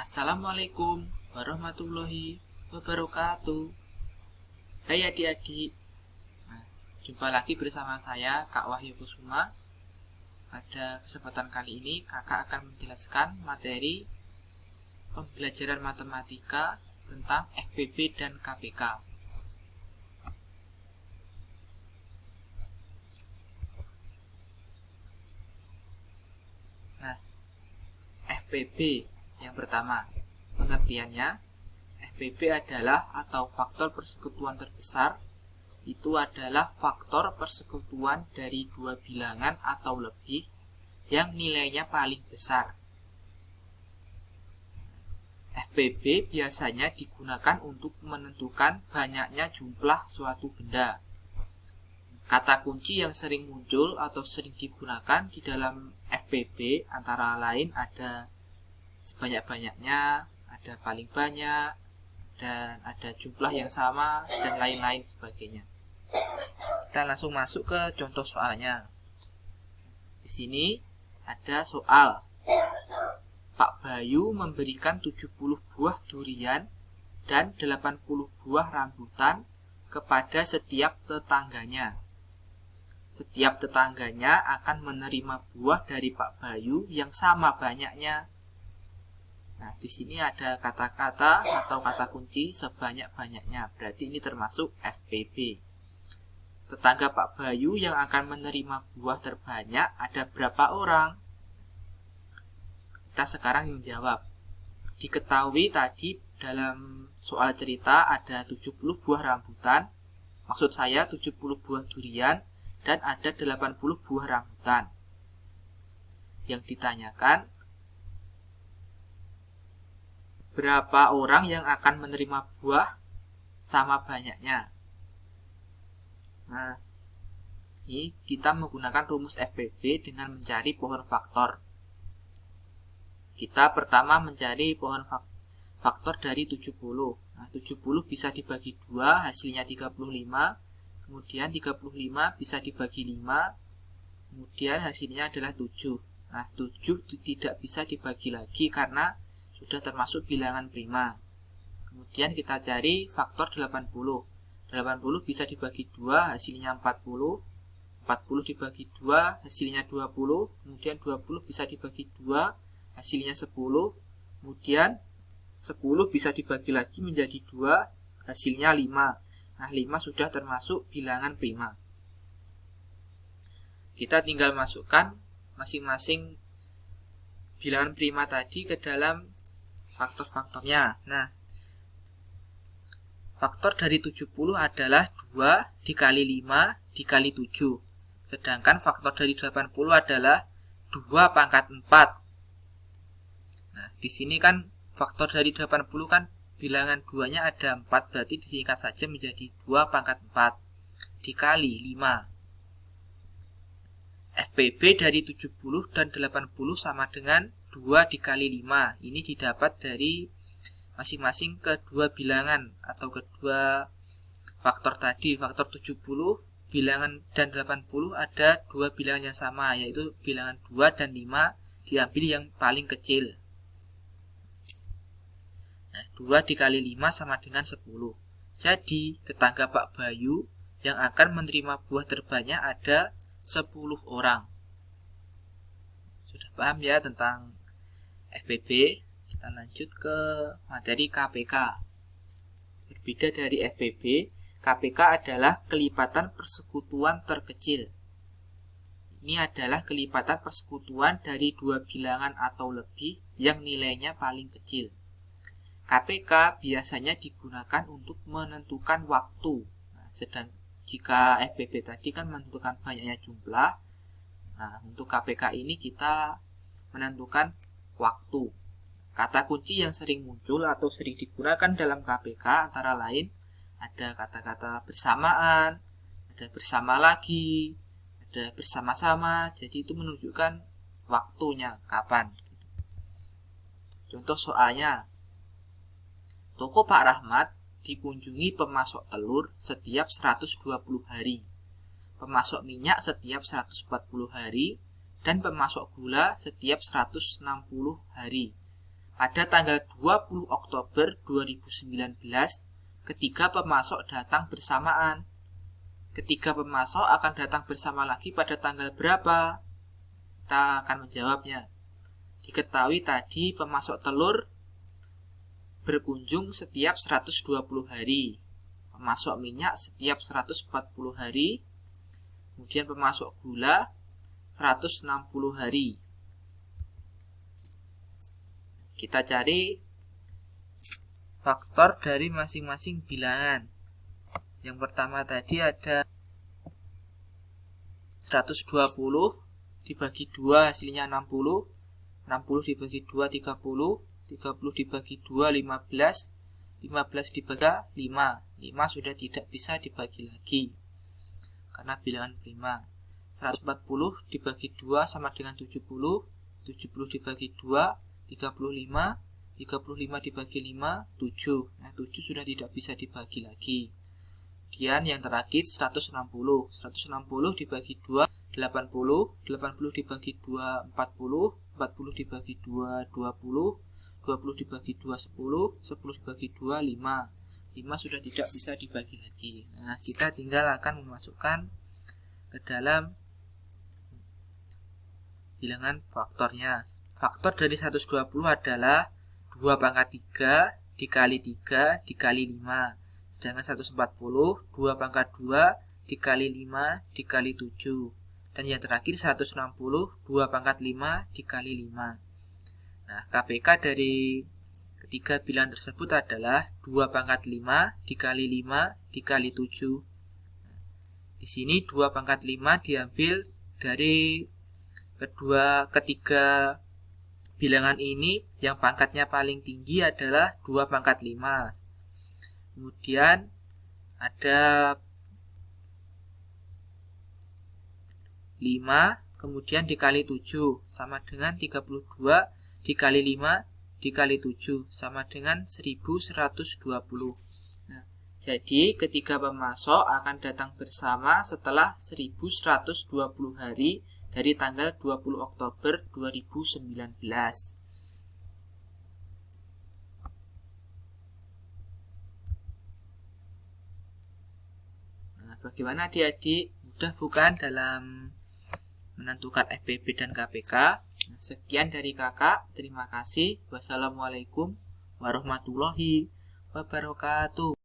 Assalamualaikum warahmatullahi wabarakatuh. Hai adik-adik. Jumpa lagi bersama saya Kak Wahyu Kusuma. Pada kesempatan kali ini kakak akan menjelaskan materi pembelajaran matematika tentang FPB dan KPK. Nah, FPB yang pertama, pengertiannya, FPB adalah atau faktor persekutuan terbesar. Itu adalah faktor persekutuan dari dua bilangan atau lebih yang nilainya paling besar. FPB biasanya digunakan untuk menentukan banyaknya jumlah suatu benda. Kata kunci yang sering muncul atau sering digunakan di dalam FPB antara lain ada sebanyak-banyaknya, ada paling banyak, dan ada jumlah yang sama, dan lain-lain sebagainya. Kita langsung masuk ke contoh soalnya. Di sini ada soal. Pak Bayu memberikan 70 buah durian dan 80 buah rambutan kepada setiap tetangganya. Setiap tetangganya akan menerima buah dari Pak Bayu yang sama banyaknya. Nah, di sini ada kata-kata atau kata kunci sebanyak-banyaknya. Berarti ini termasuk FPB. Tetangga Pak Bayu yang akan menerima buah terbanyak ada berapa orang? Kita sekarang menjawab. Diketahui tadi dalam soal cerita ada 70 buah rambutan. Maksud saya 70 buah durian dan ada 80 buah rambutan. Yang ditanyakan, berapa orang yang akan menerima buah sama banyaknya? Nah, ini kita menggunakan rumus FPB dengan mencari pohon faktor. Kita pertama mencari pohon faktor dari 70. Nah, 70 bisa dibagi 2, hasilnya 35. Kemudian 35 bisa dibagi 5. Kemudian hasilnya adalah 7. Nah, 7 tidak bisa dibagi lagi karena sudah termasuk bilangan prima. Kemudian kita cari faktor 80. 80 bisa dibagi 2, hasilnya 40. 40 dibagi 2, hasilnya 20. Kemudian 20 bisa dibagi 2, hasilnya 10. Kemudian 10 bisa dibagi lagi menjadi 2, hasilnya 5. Nah, 5 sudah termasuk bilangan prima. Kita tinggal masukkan masing-masing bilangan prima tadi ke dalam faktor-faktornya. Nah, faktor dari 70 adalah 2 dikali 5 dikali 7. Sedangkan faktor dari 80 adalah 2 pangkat 4. Nah, di sini kan faktor dari 80 kan bilangan 2-nya ada 4, berarti disingkat saja menjadi 2 pangkat 4 dikali 5. FPB dari 70 dan 80 sama dengan 2 dikali 5. Ini didapat dari masing-masing kedua bilangan atau kedua faktor tadi. Faktor 70 bilangan dan 80 ada dua bilangan yang sama, yaitu bilangan 2 dan 5 diambil yang paling kecil. Nah, 2 dikali 5 sama dengan 10. Jadi, tetangga Pak Bayu yang akan menerima buah terbanyak ada 10 orang. Sudah paham ya tentang FPB? Kita lanjut ke materi KPK. Berbeda dari FPB, KPK adalah kelipatan persekutuan terkecil. Ini adalah kelipatan persekutuan dari dua bilangan atau lebih yang nilainya paling kecil. KPK biasanya digunakan untuk menentukan waktu. Nah, sedang jika FPB tadi kan menentukan banyaknya jumlah. Nah, untuk KPK ini kita menentukan waktu. Kata kunci yang sering muncul atau sering digunakan dalam KPK antara lain ada kata-kata bersamaan, ada bersama lagi, ada bersama-sama. Jadi itu menunjukkan waktunya kapan. Contoh soalnya, toko Pak Rahmat dikunjungi pemasok telur setiap 120 hari, pemasok minyak setiap 140 hari, dan pemasok gula setiap 160 hari. pada tanggal 20 Oktober 2019 ketika pemasok datang bersamaan. Ketiga pemasok akan datang bersama lagi pada tanggal berapa? Kita akan menjawabnya. Diketahui tadi pemasok telur berkunjung setiap 120 hari. Pemasok minyak setiap 140 hari. Kemudian pemasok gula 160 hari. Kita cari faktor dari masing-masing bilangan. Yang pertama tadi ada 120 dibagi 2 hasilnya 60. 60 dibagi 2 30. 30 dibagi 2 15. 15 dibagi 5. 5 sudah tidak bisa dibagi lagi karena bilangan prima. 140 dibagi 2 sama dengan 70. 70 dibagi 2 35. 35 dibagi 5 7. Nah 7 sudah tidak bisa dibagi lagi. Kemudian yang terakhir 160 dibagi 2 80. 80 dibagi 2 40. 40 dibagi 2 20. 20 dibagi 2 10. 10 dibagi 2 5. 5 sudah tidak bisa dibagi lagi. Nah kita tinggal akan memasukkan ke dalam bilangan faktornya. Faktor dari 120 adalah 2 pangkat 3 dikali 3 dikali 5. Sedangkan 140 2 pangkat 2 dikali 5 dikali 7. Dan yang terakhir 160 2 pangkat 5 dikali 5. Nah KPK dari ketiga bilangan tersebut adalah 2 pangkat 5 dikali 5 dikali 7. Di sini 2 pangkat 5 diambil dari ketiga bilangan ini, yang pangkatnya paling tinggi adalah 2 pangkat 5. Kemudian ada 5 kemudian dikali 7 sama dengan 32 dikali 5 dikali 7 sama dengan 1120. Nah, jadi ketiga pemasok akan datang bersama setelah 1120 hari dari tanggal 20 Oktober 2019. Nah, bagaimana adik-adik? Mudah bukan dalam menentukan FPB dan KPK? Nah, sekian dari kakak. Terima kasih. Wassalamualaikum warahmatullahi wabarakatuh.